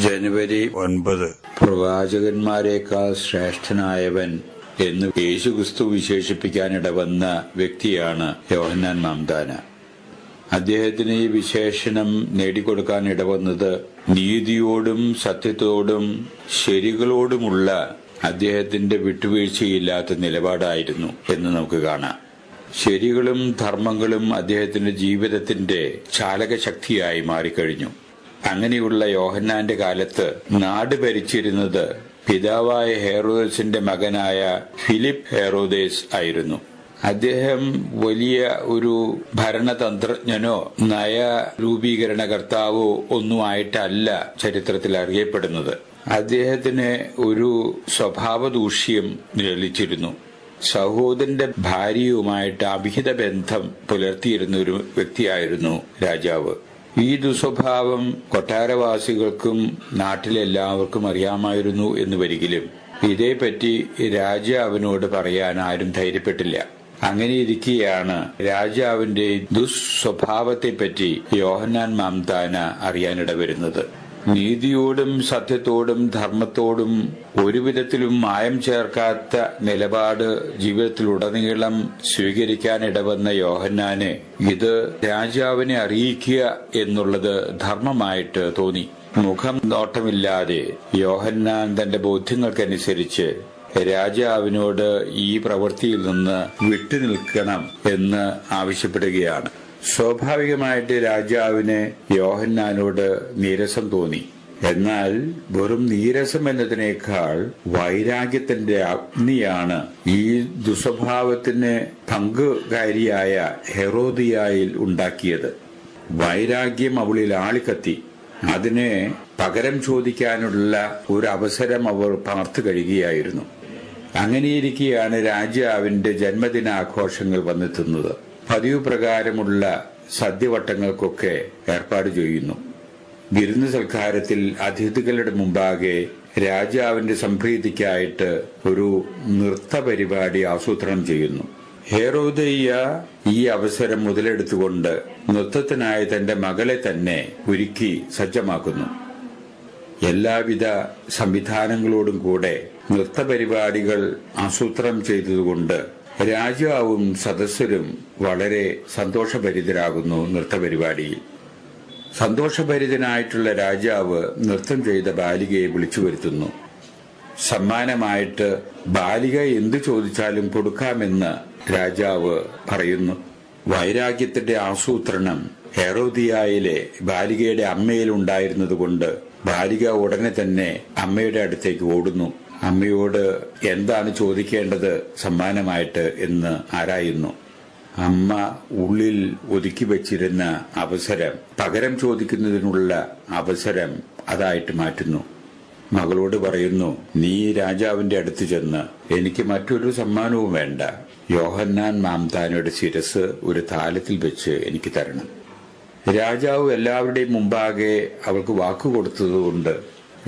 ജനുവരി 9 പ്രവാചകന്മാരെക്കാൾ ശ്രേഷ്ഠനായവൻ എന്ന് യേശുക്രിസ്തു വിശേഷിപ്പിക്കാനിടവന്ന വ്യക്തിയാണ് യോഹന്നാൻ മാംദാന. അദ്ദേഹത്തിന് ഈ വിശേഷണം നേടിക്കൊടുക്കാൻ ഇടവന്നത് നീതിയോടും സത്യത്തോടും ശരികളോടുമുള്ള അദ്ദേഹത്തിന്റെ വിട്ടുവീഴ്ചയില്ലാത്ത നിലപാടായിരുന്നു എന്ന് നമുക്ക് കാണാം. ശരികളും ധർമ്മങ്ങളും അദ്ദേഹത്തിന്റെ ജീവിതത്തിന്റെ ചാലകശക്തിയായി മാറിക്കഴിഞ്ഞു. അങ്ങനെയുള്ള യോഹന്നാന്റെ കാലത്ത് നാട് ഭരിച്ചിരുന്നത് പിതാവായ ഹെറോദേസിന്റെ മകനായ ഫിലിപ്പ് ഹെറോദേസ് ആയിരുന്നു. അദ്ദേഹം വലിയ ഒരു ഭരണതന്ത്രജ്ഞനോ നയരൂപീകരണകർത്താവോ ഒന്നുമായിട്ടല്ല ചരിത്രത്തിൽ അറിയപ്പെടുന്നത്. അദ്ദേഹത്തിന് ഒരു സ്വഭാവദൂഷ്യം നിഴലിച്ചിരുന്നു. സഹോദരന്റെ ഭാര്യയുമായിട്ട് അഭിഹിത ബന്ധം പുലർത്തിയിരുന്ന ഒരു വ്യക്തിയായിരുന്നു രാജാവ്. ഈ ദുസ്വഭാവം കൊട്ടാരവാസികൾക്കും നാട്ടിലെല്ലാവർക്കും അറിയാമായിരുന്നു എന്ന് വരികിലും ഇതേപ്പറ്റി രാജാവിനോട് പറയാൻ ആരും ധൈര്യപ്പെട്ടില്ല. അങ്ങനെയിരിക്കെയാണ് രാജാവിന്റെ ദുസ്വഭാവത്തെപ്പറ്റി യോഹന്നാൻ മാംദാന അറിയാനിടവരുന്നത്. നീതിയോടും സത്യത്തോടും ധർമ്മത്തോടും ഒരുവിധത്തിലും മായം ചേർക്കാത്ത നിലപാട് ജീവിതത്തിലുടനീളം സ്വീകരിക്കാനിടവന്ന യോഹന്നാന് ഇത് രാജാവിനെ അറിയിക്കുക എന്നുള്ളത് ധർമ്മമായിട്ട് തോന്നി. മുഖം നോട്ടമില്ലാതെ യോഹന്നാൻ തന്റെ ബോധ്യങ്ങൾക്കനുസരിച്ച് രാജാവിനോട് ഈ പ്രവൃത്തിയിൽ നിന്ന് വിട്ടുനിൽക്കണം എന്ന് ആവശ്യപ്പെടുകയാണ്. സ്വാഭാവികമായിട്ട് രാജാവിന് യോഹന്നാനോട് നീരസം തോന്നി. എന്നാൽ വെറും നീരസം എന്നതിനേക്കാൾ വൈരാഗ്യത്തിന്റെ അഗ്നിയാണ് ഈ ദുസ്വഭാവത്തിന് പങ്കുകാരിയായ ഹെറോദിയായിൽ ഉണ്ടാക്കിയത്. വൈരാഗ്യം അവളിൽ ആളിക്കത്തി. അതിനെ പകരം ചോദിക്കാനുള്ള ഒരു അവസരം അവർ പാർത്തു കഴിയുകയായിരുന്നു. അങ്ങനെയിരിക്കെയാണ് രാജാവിന്റെ ജന്മദിനാഘോഷങ്ങൾ വന്നെത്തുന്നത്. പതിവ് പ്രകാരമുള്ള സദ്യവട്ടങ്ങൾക്കൊക്കെ ഏർപ്പാട് ചെയ്യുന്നു. വിരുന്ന് സൽക്കാരത്തിൽ അതിഥികളുടെ മുമ്പാകെ രാജാവിന്റെ സംപ്രീതിക്കായിട്ട് ഒരു നൃത്ത പരിപാടി ആസൂത്രണം ചെയ്യുന്നു. ഹെറോദയ്യ ഈ അവസരം മുതലെടുത്തുകൊണ്ട് നൃത്തത്തിനായി തന്റെ മകളെ തന്നെ ഒരുക്കി സജ്ജമാക്കുന്നു. എല്ലാവിധ സംവിധാനങ്ങളോടും കൂടെ നൃത്തപരിപാടികൾ ആസൂത്രണം ചെയ്തതുകൊണ്ട് രാജാവും സദസ്യരും വളരെ സന്തോഷഭരിതരാകുന്നു. നൃത്തപരിപാടിയിൽ സന്തോഷഭരിതനായിട്ടുള്ള രാജാവ് നൃത്തം ചെയ്ത ബാലികയെ വിളിച്ചു വരുത്തുന്നു. സമ്മാനമായിട്ട് ബാലിക എന്തു ചോദിച്ചാലും കൊടുക്കാമെന്ന് രാജാവ് പറയുന്നു. വൈരാഗ്യത്തിന്റെ ആസൂത്രണം ഹെറോദിയായിലെ ബാലികയുടെ അമ്മയിൽ ഉണ്ടായിരുന്നതുകൊണ്ട് ബാലിക ഉടനെ തന്നെ അമ്മയുടെ അടുത്തേക്ക് ഓടുന്നു. അമ്മയോട് എന്താണ് ചോദിക്കേണ്ടത് സമ്മാനമായിട്ട് എന്ന് ആരായുന്നു. അമ്മ ഉള്ളിൽ ഒതുക്കി വച്ചിരുന്ന അവസരം പകരം ചോദിക്കുന്നതിനുള്ള അവസരം അതായിട്ട് മാറ്റുന്നു. മകളോട് പറയുന്നു, നീ രാജാവിന്റെ അടുത്ത് ചെന്ന് എനിക്ക് മറ്റൊരു സമ്മാനവും വേണ്ട, യോഹന്നാൻ മാംദാനയുടെ ശിരസ് ഒരു താലത്തിൽ വെച്ച് എനിക്ക് തരണം. രാജാവ് എല്ലാവരുടെയും മുമ്പാകെ അവൾക്ക് വാക്കുകൊടുത്തതുകൊണ്ട്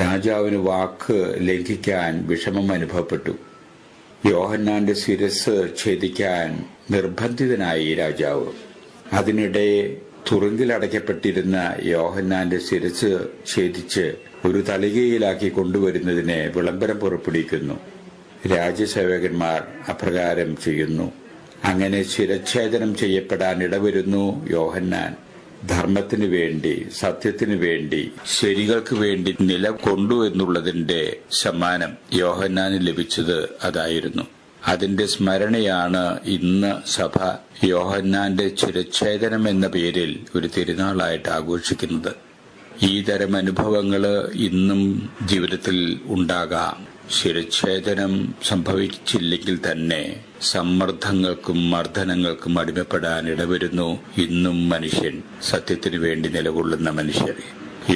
രാജാവിന് വാക്ക് ലംഘിക്കാൻ വിഷമം അനുഭവപ്പെട്ടു. യോഹന്നാന്റെ ശിരസ് ഛേദിക്കാൻ നിർബന്ധിതനായി രാജാവ്. അതിനിടെ തുറുങ്കിലടയ്ക്കപ്പെട്ടിരുന്ന യോഹന്നാന്റെ ശിരസ് ഛേദിച്ച് ഒരു തളികയിലാക്കി കൊണ്ടുവരുന്നതിന് വിളംബരം പുറപ്പെടുവിക്കുന്നു. രാജസേവകന്മാർ അപ്രകാരം ചെയ്യുന്നു. അങ്ങനെ ശിരച്ഛേദനം ചെയ്യപ്പെടാൻ ഇടവരുന്നു യോഹന്നാൻ. ധർമ്മത്തിനു വേണ്ടി, സത്യത്തിനു വേണ്ടി, ശരികൾക്ക് വേണ്ടി നിലകൊണ്ടു എന്നുള്ളതിന്റെ സമ്മാനം യോഹന്നാന് ലഭിച്ചത് അതായിരുന്നു. അതിന്റെ സ്മരണയാണ് ഇന്ന് സഭ യോഹന്നാന്റെ ശിരച്ഛേദനം എന്ന പേരിൽ ഒരു തിരുനാളായിട്ട് ആഘോഷിക്കുന്നത്. ഈ തരം അനുഭവങ്ങള് ഇന്നും ജീവിതത്തിൽ ഉണ്ടാകാം. ശിരച്ഛേദനം സംഭവിച്ചില്ലെങ്കിൽ തന്നെ സമ്മർദ്ദങ്ങൾക്കും മർദ്ദനങ്ങൾക്കും അടിമപ്പെടാൻ ഇടവരുന്നു ഇന്നും മനുഷ്യൻ, സത്യത്തിനു വേണ്ടി നിലകൊള്ളുന്ന മനുഷ്യർ.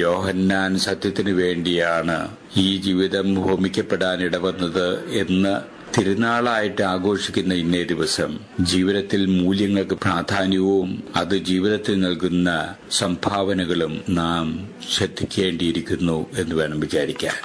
യോഹന്നാൻ സത്യത്തിനു വേണ്ടിയാണ് ഈ ജീവിതം ഹോമിക്കപ്പെടാൻ ഇടവന്നത് എന്ന് തിരുനാളായിട്ട് ആഘോഷിക്കുന്ന ഇന്നേ ദിവസം ജീവിതത്തിൽ മൂല്യങ്ങൾക്ക് പ്രാധാന്യവും അത് ജീവിതത്തിൽ നൽകുന്ന സംഭാവനകളും നാം ശ്രദ്ധിക്കേണ്ടിയിരിക്കുന്നു എന്ന് വേണം വിചാരിക്കാൻ.